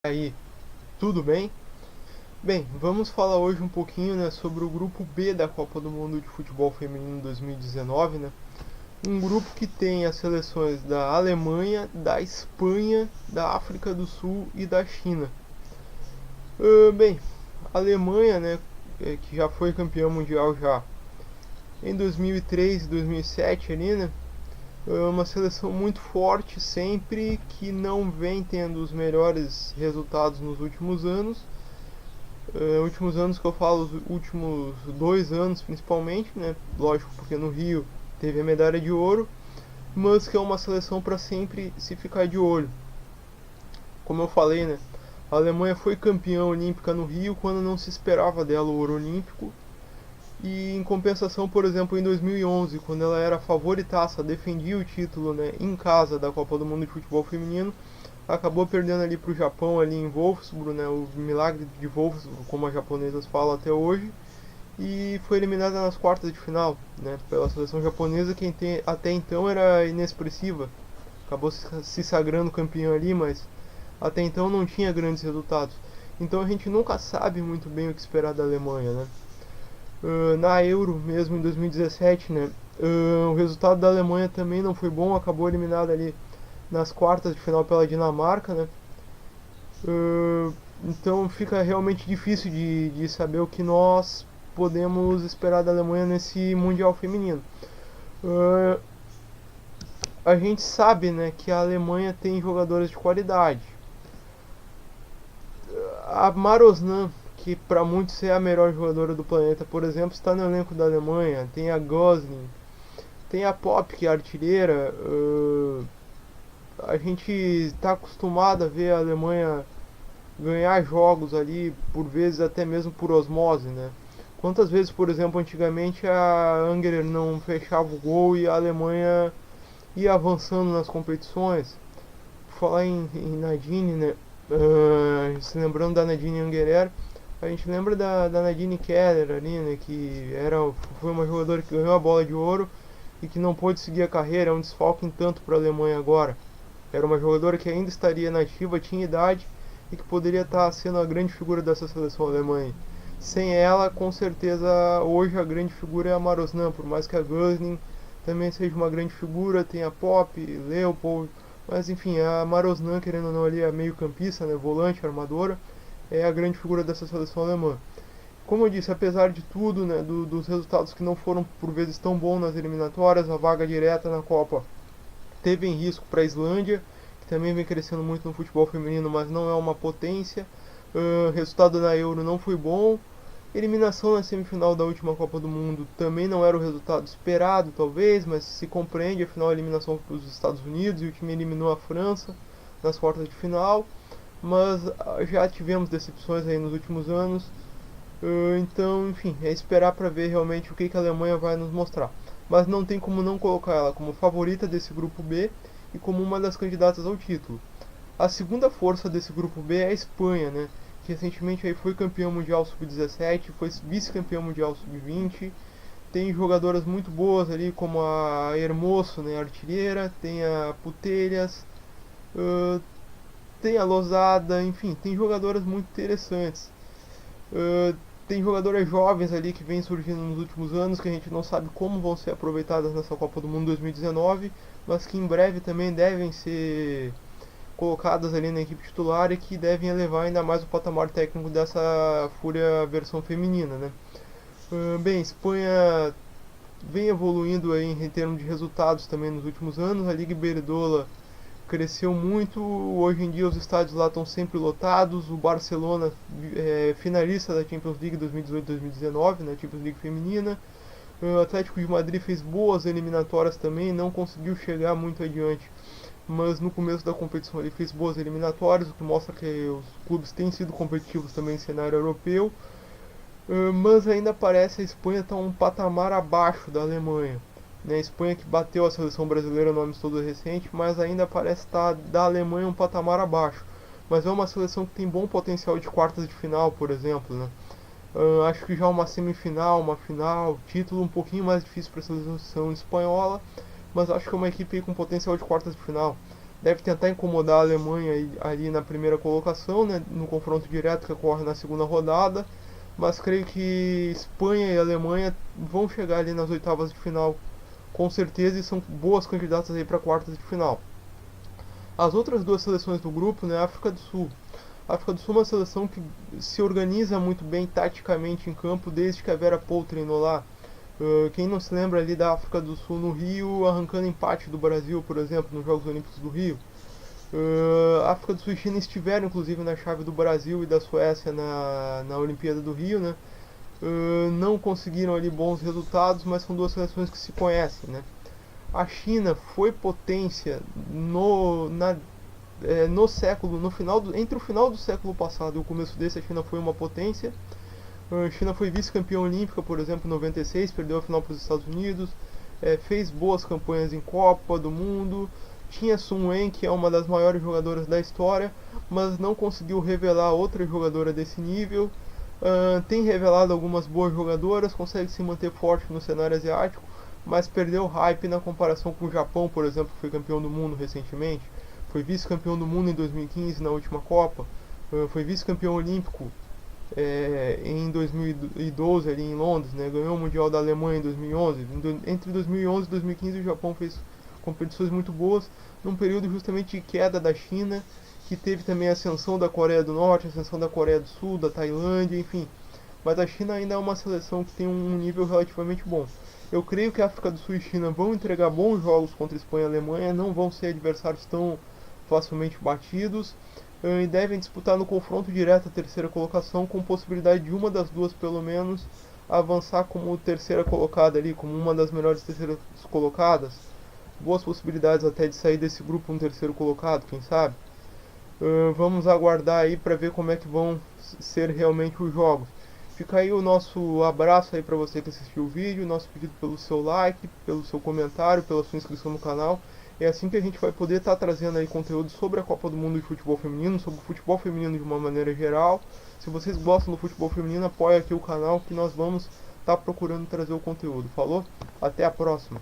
Aí, tudo bem? Bem, vamos falar hoje um pouquinho, né, sobre o grupo B da Copa do Mundo de Futebol Feminino 2019, né? Um grupo que tem as seleções da Alemanha, da Espanha, da África do Sul e da China. Bem, a Alemanha, né, que já foi campeã mundial já em 2003 e 2007 ali, né? É uma seleção muito forte sempre, que não vem tendo os melhores resultados nos últimos anos. Últimos anos que eu falo, os últimos 2 anos principalmente, né? Lógico, porque no Rio teve a medalha de ouro, mas que é uma seleção para sempre se ficar de olho. Como eu falei, né? A Alemanha foi campeã olímpica no Rio quando não se esperava dela o ouro olímpico. E em compensação, por exemplo, em 2011, quando ela era favoritaça, defendia o título, né, em casa da Copa do Mundo de Futebol Feminino, acabou perdendo ali para o Japão ali em Wolfsburg, né, o milagre de Wolfsburg, como as japonesas falam até hoje, e foi eliminada nas quartas de final, né, pela seleção japonesa, que até então era inexpressiva. Acabou se sagrando campeão ali, mas até então não tinha grandes resultados. Então a gente nunca sabe muito bem o que esperar da Alemanha, né? Na Euro mesmo em 2017, né? O resultado da Alemanha também não foi bom, acabou eliminada ali nas quartas de final pela Dinamarca, né? Então fica realmente difícil de saber o que nós podemos esperar da Alemanha nesse Mundial Feminino. Uh, a gente sabe, né, que a Alemanha tem jogadoras de qualidade. A Maroznan, que para muitos é a melhor jogadora do planeta, por exemplo, está no elenco da Alemanha. Tem a Gosling, tem a Pop, que é artilheira. A gente está acostumado a ver a Alemanha ganhar jogos ali, por vezes até mesmo por osmose, né? Quantas vezes, por exemplo, antigamente a Angerer não fechava o gol e a Alemanha ia avançando nas competições? Por falar em Nadine, né? Se lembrando da Nadine Angerer, a gente lembra da Nadine Keller ali, né? Que foi uma jogadora que ganhou a bola de ouro e que não pôde seguir a carreira, é um desfalque em tanto para a Alemanha agora. Era uma jogadora que ainda estaria nativa, tinha idade e que poderia estar sendo a grande figura dessa seleção alemã. Sem ela, com certeza, hoje a grande figura é a Maroznan, por mais que a Gosling também seja uma grande figura, tem a Pop, Leopold, mas enfim, a Maroznan, querendo ou não, ali é meio campista, né, volante, armadora, é a grande figura dessa seleção alemã. Como eu disse, apesar de tudo, né, dos resultados que não foram por vezes tão bons nas eliminatórias, a vaga direta na Copa teve em risco para a Islândia, que também vem crescendo muito no futebol feminino, mas não é uma potência. Resultado na Euro não foi bom. Eliminação na semifinal da última Copa do Mundo também não era o resultado esperado, talvez, mas se compreende, afinal a eliminação para os Estados Unidos e o time eliminou a França nas quartas de final. Mas já tivemos decepções aí nos últimos anos. Então, enfim, é esperar para ver realmente o que a Alemanha vai nos mostrar. Mas não tem como não colocar ela como favorita desse grupo B e como uma das candidatas ao título. A segunda força desse grupo B é a Espanha, né? Que recentemente aí foi campeão mundial sub-17, foi vice-campeão mundial sub-20. Tem jogadoras muito boas ali, como a Hermoso, né, artilheira, tem a Putelhas, tem a Losada, enfim, tem jogadoras muito interessantes. Uh, Tem jogadoras jovens ali que vêm surgindo nos últimos anos, que a gente não sabe como vão ser aproveitadas nessa Copa do Mundo 2019, mas que em breve também devem ser colocadas ali na equipe titular e que devem elevar ainda mais o patamar técnico dessa Fúria versão feminina, né? Bem, Espanha vem evoluindo aí em termos de resultados também nos últimos anos. A Liga Iberdrola cresceu muito, hoje em dia os estádios lá estão sempre lotados. O Barcelona é finalista da Champions League 2018-2019, na Champions League feminina. O Atlético de Madrid fez boas eliminatórias também, não conseguiu chegar muito adiante, mas no começo da competição ele fez boas eliminatórias, o que mostra que os clubes têm sido competitivos também em cenário europeu. Mas ainda parece a Espanha estar um patamar abaixo da Alemanha. A Espanha que bateu a seleção brasileira no amistoso recente, mas ainda parece estar da Alemanha um patamar abaixo. Mas é uma seleção que tem bom potencial de quartas de final, por exemplo, né? Acho que já uma semifinal, uma final, título um pouquinho mais difícil para a seleção espanhola, mas acho que é uma equipe com potencial de quartas de final. deve tentar incomodar a Alemanha ali na primeira colocação, né, no confronto direto que ocorre na segunda rodada, mas creio que Espanha e Alemanha vão chegar ali nas oitavas de final com certeza e são boas candidatas aí para quartas de final. As outras duas seleções do grupo, né, a África do Sul. A África do Sul é uma seleção que se organiza muito bem taticamente em campo desde que a Vera Paul treinou lá. Quem não se lembra ali da África do Sul no Rio arrancando empate do Brasil, por exemplo, nos Jogos Olímpicos do Rio. A África do Sul e China estiveram inclusive na chave do Brasil e da Suécia na Olimpíada do Rio, né? Não conseguiram ali bons resultados, mas são duas seleções que se conhecem, né? A China foi potência no século, entre o final do século passado e o começo desse, a China foi uma potência. A China foi vice-campeã olímpica, por exemplo, em 96, perdeu a final para os Estados Unidos, fez boas campanhas em Copa do Mundo, tinha Sun Wen, que é uma das maiores jogadoras da história, mas não conseguiu revelar outra jogadora desse nível. Tem revelado algumas boas jogadoras, consegue se manter forte no cenário asiático, mas perdeu hype na comparação com o Japão, por exemplo, que foi campeão do mundo recentemente, foi vice-campeão do mundo em 2015 na última Copa, foi vice-campeão olímpico em 2012 ali em Londres, né? Ganhou o Mundial da Alemanha em 2011. Entre 2011 e 2015 o Japão fez competições muito boas, num período justamente de queda da China, que teve também a ascensão da Coreia do Norte, a ascensão da Coreia do Sul, da Tailândia, enfim. Mas a China ainda é uma seleção que tem um nível relativamente bom. Eu creio que a África do Sul e China vão entregar bons jogos contra Espanha e Alemanha, não vão ser adversários tão facilmente batidos, e devem disputar no confronto direto a terceira colocação, com possibilidade de uma das duas pelo menos avançar como terceira colocada ali, como uma das melhores terceiras colocadas. Boas possibilidades até de sair desse grupo um terceiro colocado, quem sabe. Vamos aguardar aí para ver como é que vão ser realmente os jogos. Fica aí o nosso abraço aí para você que assistiu o vídeo, nosso pedido pelo seu like, pelo seu comentário, pela sua inscrição no canal. É assim que a gente vai poder estar trazendo aí conteúdo sobre a Copa do Mundo de futebol feminino, sobre o futebol feminino de uma maneira geral. Se vocês gostam do futebol feminino, apoia aqui o canal que nós vamos estar procurando trazer o conteúdo. Falou? Até a próxima!